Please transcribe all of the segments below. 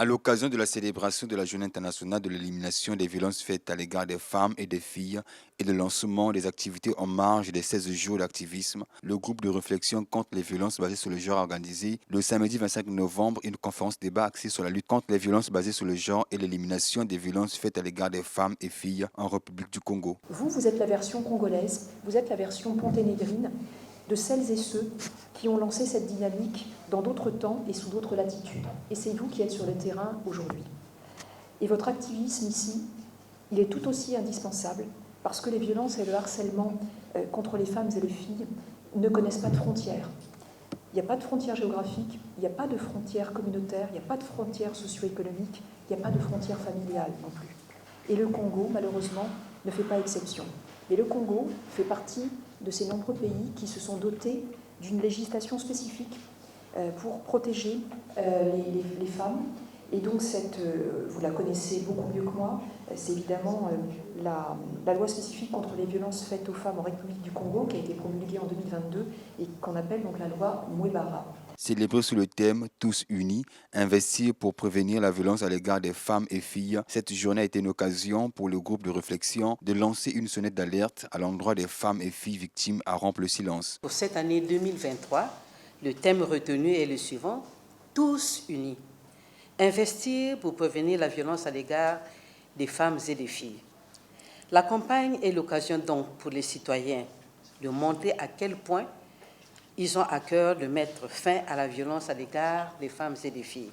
À l'occasion de la célébration de la Journée internationale de l'élimination des violences faites à l'égard des femmes et des filles et le lancement des activités en marge des 16 jours d'activisme, le groupe de réflexion contre les violences basées sur le genre a organisé le samedi 25 novembre une conférence débat axée sur la lutte contre les violences basées sur le genre et l'élimination des violences faites à l'égard des femmes et filles en République du Congo. Vous êtes la version congolaise, vous êtes la version ponténégrine de celles et ceux qui ont lancé cette dynamique dans d'autres temps et sous d'autres latitudes. Et c'est vous qui êtes sur le terrain aujourd'hui. Et votre activisme ici, il est tout aussi indispensable parce que les violences et le harcèlement contre les femmes et les filles ne connaissent pas de frontières. Il n'y a pas de frontières géographiques, il n'y a pas de frontières communautaires, il n'y a pas de frontières socio-économiques, il n'y a pas de frontières familiales non plus. Et le Congo, malheureusement, ne fait pas exception. Mais le Congo fait partie de ces nombreux pays qui se sont dotés d'une législation spécifique pour protéger les femmes. Et donc, vous la connaissez beaucoup mieux que moi, c'est évidemment la loi spécifique contre les violences faites aux femmes en République du Congo, qui a été promulguée en 2022 et qu'on appelle donc la loi Mouebara. Célébré sous le thème Tous unis, investir pour prévenir la violence à l'égard des femmes et filles, cette journée a été une occasion pour le groupe de réflexion de lancer une sonnette d'alerte à l'endroit des femmes et filles victimes à rompre le silence. Pour cette année 2023, le thème retenu est le suivant: Tous unis. Investir pour prévenir la violence à l'égard des femmes et des filles. La campagne est l'occasion donc pour les citoyens de montrer à quel point ils ont à cœur de mettre fin à la violence à l'égard des femmes et des filles,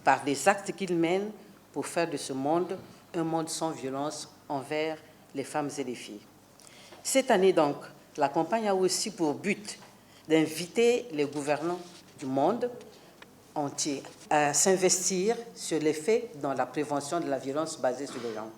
par des actes qu'ils mènent pour faire de ce monde un monde sans violence envers les femmes et les filles. Cette année donc, la campagne a aussi pour but d'inviter les gouvernants du monde entier à s'investir sur les faits dans la prévention de la violence basée sur le genre.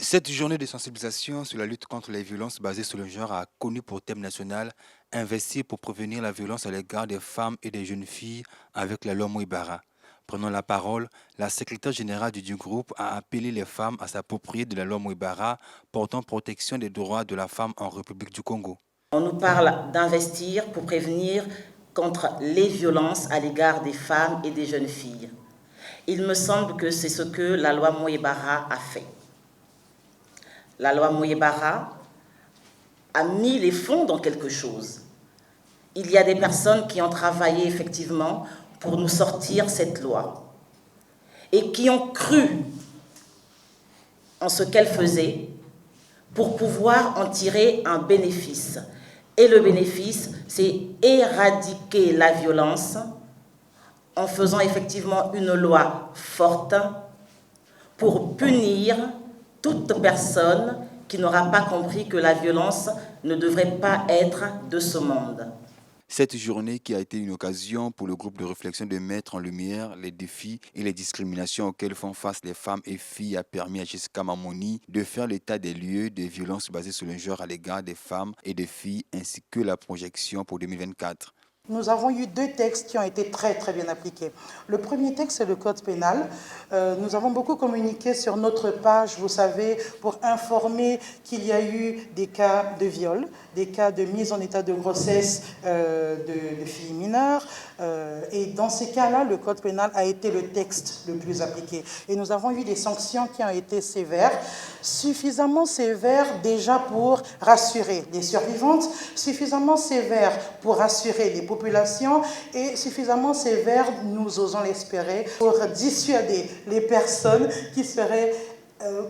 Cette journée de sensibilisation sur la lutte contre les violences basées sur le genre a connu pour thème national « Investir pour prévenir la violence à l'égard des femmes et des jeunes filles avec la loi Mouebara ». Prenant la parole, la secrétaire générale du groupe a appelé les femmes à s'approprier de la loi Mouebara portant protection des droits de la femme en République du Congo. On nous parle d'investir pour prévenir contre les violences à l'égard des femmes et des jeunes filles. Il me semble que c'est ce que la loi Mouebara a fait. La loi Mouebara a mis les fonds dans quelque chose. Il y a des personnes qui ont travaillé effectivement pour nous sortir cette loi et qui ont cru en ce qu'elle faisait pour pouvoir en tirer un bénéfice. Et le bénéfice, c'est éradiquer la violence en faisant effectivement une loi forte pour punir toute personne qui n'aura pas compris que la violence ne devrait pas être de ce monde. Cette journée qui a été une occasion pour le groupe de réflexion de mettre en lumière les défis et les discriminations auxquelles font face les femmes et filles a permis à Jessica Mamoni de faire l'état des lieux des violences basées sur le genre à l'égard des femmes et des filles ainsi que la projection pour 2024. Nous avons eu deux textes qui ont été très bien appliqués. Le premier texte, c'est le code pénal. Nous avons beaucoup communiqué sur notre page, vous savez, pour informer qu'il y a eu des cas de viol, des cas de mise en état de grossesse de filles mineures. Et dans ces cas-là, le code pénal a été le texte le plus appliqué. Et nous avons eu des sanctions qui ont été sévères, suffisamment sévères déjà pour rassurer les survivantes, suffisamment sévères pour rassurer les populations et suffisamment sévères, nous osons l'espérer, pour dissuader les personnes qui seraient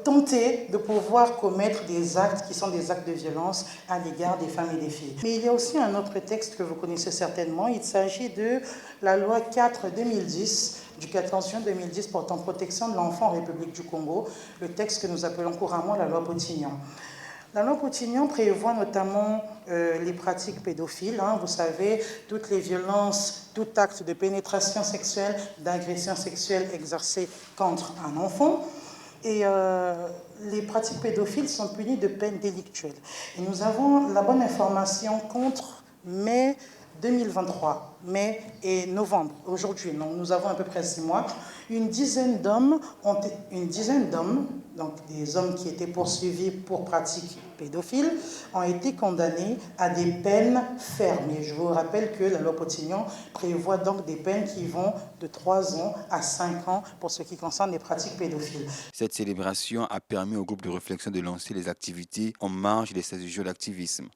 tentées de pouvoir commettre des actes qui sont des actes de violence à l'égard des femmes et des filles. Mais il y a aussi un autre texte que vous connaissez certainement, il s'agit de la loi 4-2010, du 14 juin 2010 portant protection de l'enfant en République du Congo, le texte que nous appelons couramment la loi Potignan. La loi Potignan prévoit notamment les pratiques pédophiles, vous savez, toutes les violences, tout acte de pénétration sexuelle, d'agression sexuelle exercée contre un enfant. Et les pratiques pédophiles sont punies de peines délictuelles. Et nous avons la bonne information contre mai 2023, mai et novembre. Aujourd'hui, nous avons à peu près 6 mois. Une dizaine d'hommes, donc des hommes qui étaient poursuivis pour pratiques pédophiles, ont été condamnés à des peines fermes. Et je vous rappelle que la loi Potignon prévoit donc des peines qui vont de 3 ans à 5 ans pour ce qui concerne les pratiques pédophiles. Cette célébration a permis au groupe de réflexion de lancer les activités en marge des 16 jours d'activisme.